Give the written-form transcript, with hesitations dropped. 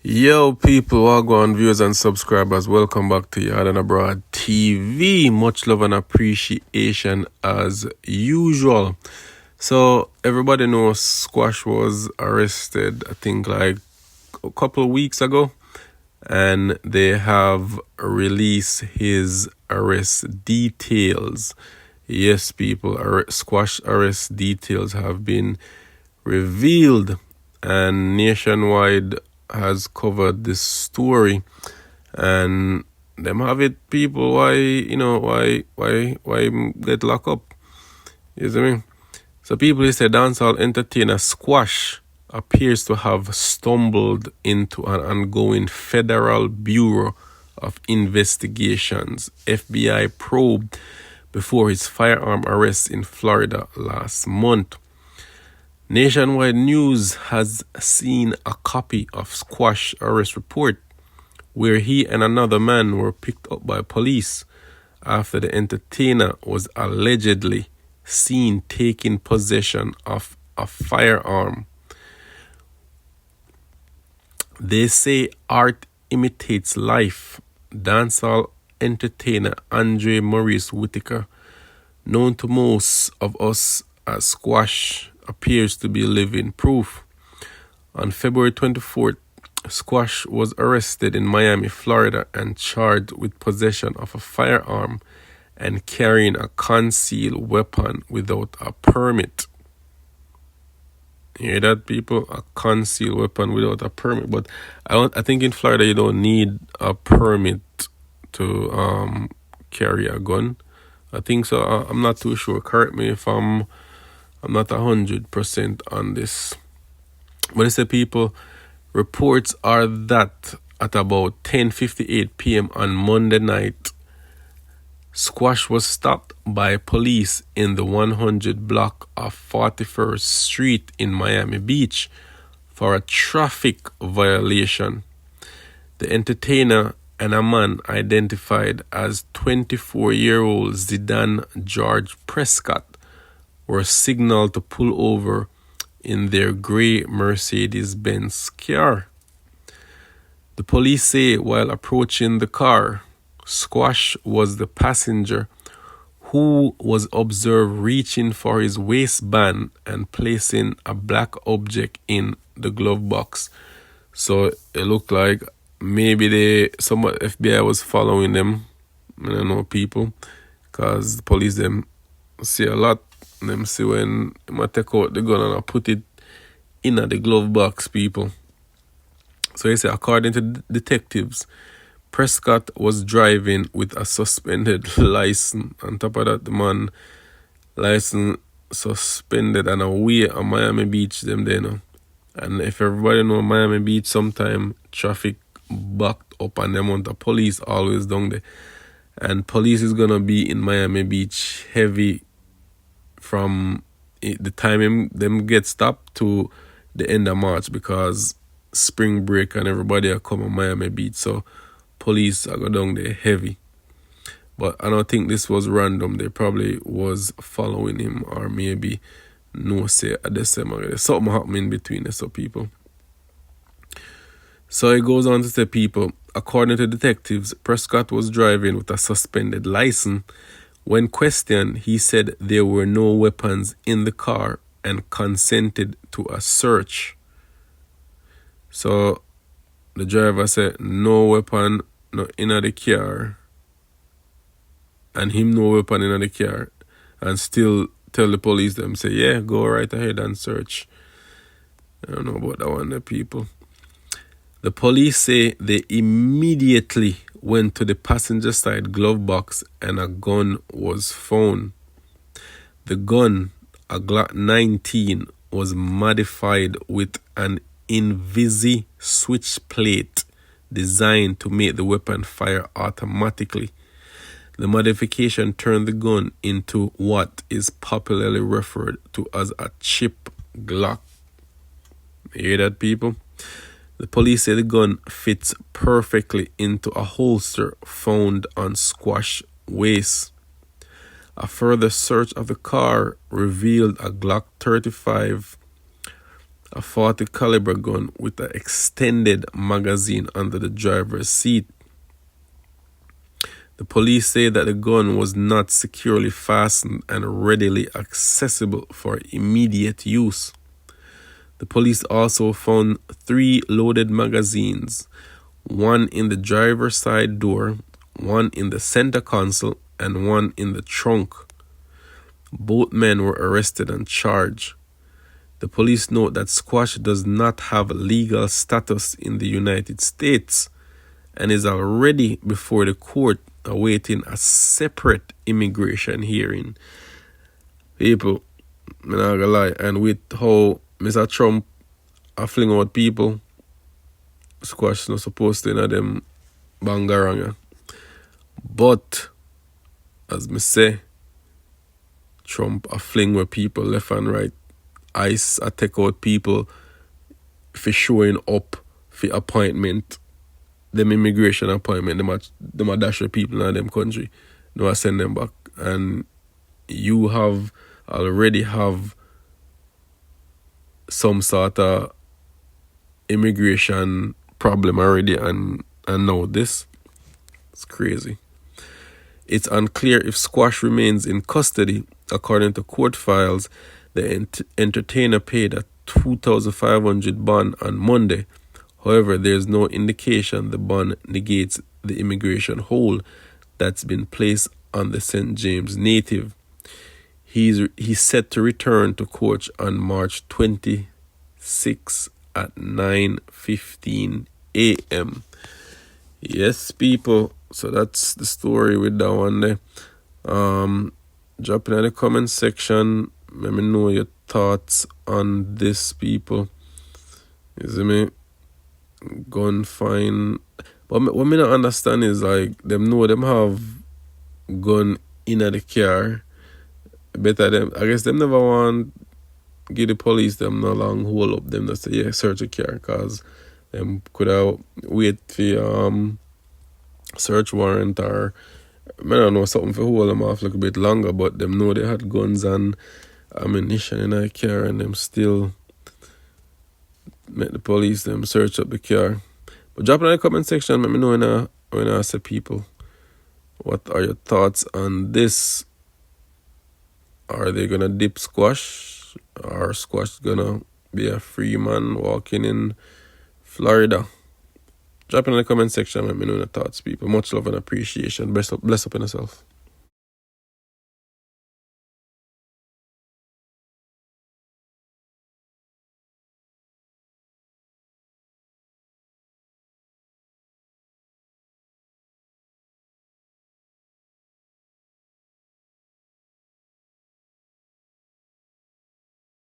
Yo, people, wagwan viewers and subscribers, welcome back to Yard and Abroad TV. Much love and appreciation as usual. So, everybody knows Squash was arrested, I think, like a couple of weeks ago, and they have released his arrest details. Yes, people, Squash arrest details have been revealed, and Nationwide has covered this story, and them have it, people. Why get locked up? You see me? So people, they say dancehall entertainer Squash appears to have stumbled into an ongoing Federal Bureau of Investigations FBI probe before his firearm arrest in Florida last month. Nationwide News has seen a copy of Squash arrest report where he and another man were picked up by police after the entertainer was allegedly seen taking possession of a firearm. They say art imitates life. Dancehall entertainer Andre Maurice Whitaker, known to most of us as Squash, appears to be living proof. On February 24th, Squash was arrested in Miami, Florida, and charged with possession of a firearm and carrying a concealed weapon without a permit. You hear that, people? A concealed weapon without a permit. But I think in Florida you don't need a permit to carry a gun. I think so. I'm not too sure. Correct me if I'm not 100% on this. But they say, people, reports are that at about 10:58 p.m. on Monday night, Squash was stopped by police in the 100 block of 41st Street in Miami Beach for a traffic violation. The entertainer and a man identified as 24-year-old Zidane George Prescott were signaled to pull over in their gray Mercedes-Benz car. The police say while approaching the car, Squash was the passenger who was observed reaching for his waistband and placing a black object in the glove box. So it looked like maybe some FBI was following them. I don't know, people, because the police them see a lot. Them see when I take out the gun and I put it in the glove box, people. So he said, according to detectives, Prescott was driving with a suspended license. On top of that, the man license suspended and away on Miami Beach them there now. And if everybody know Miami Beach, sometime traffic backed up and the amount of police always down there. And police is gonna be in Miami Beach heavy from the time them get stopped to the end of March, because spring break and everybody are coming Miami Beach, so police are go down there heavy. But I don't think this was random. They probably was following him, or maybe no say at the same time. There's something happening between us, so people. So it goes on to say, people, according to detectives, Prescott was driving with a suspended license. When questioned, he said there were no weapons in the car and consented to a search. So the driver said no weapon in the car, and him no weapon in the car, and still tell the police them, say, yeah, go right ahead and search. I don't know about that one, the people. The police say they immediately went to the passenger side glove box and a gun was found. The gun, a Glock 19, was modified with an Invisi switch plate designed to make the weapon fire automatically. The modification turned the gun into what is popularly referred to as a chip Glock. You hear that, people? The police say the gun fits perfectly into a holster found on Squash's waist. A further search of the car revealed a Glock 35, a 40 caliber gun with an extended magazine under the driver's seat. The police say that the gun was not securely fastened and readily accessible for immediate use. The police also found 3 loaded magazines, one in the driver's side door, one in the center console, and one in the trunk. Both men were arrested and charged. The police note that squash does not have legal status in the United States and is already before the court awaiting a separate immigration hearing. People, I'm not gonna lie, and with how Mr. Trump a fling out people, squash not supposed to them bangaranga. But as me say, Trump a fling with people left and right. ICE a take out people for showing up for appointment. Them immigration appointment, them a dash with people in them country. Them a send them back. And you already have some sort of immigration problem already, and now this. It's crazy. It's unclear if Squash remains in custody. According to court files, the entertainer paid a $2,500 bond on Monday. However, there is no indication the bond negates the immigration hold that's been placed on the St. James native. He's set to return to court on March 26 at 9:15 a.m. Yes, people. So that's the story with that one there. Drop in the comment section. Let me know your thoughts on this, people. You see me? Gun fine. But what me not understand is like them know them have gun in the car. Better them. I guess them never want give the police them no long hold up them that say yeah search a car, cause them could have wait for search warrant or I don't know something for hold them off like a bit longer, but them know they had guns and ammunition in a car and them still make the police them search up the car. But drop in the comment section, let me know when I say people. What are your thoughts on this? Are they gonna dip Squash? Or Squash gonna be a free man walking in Florida? Drop in the comment section, let me know your thoughts, people. Much love and appreciation. Bless up in yourself.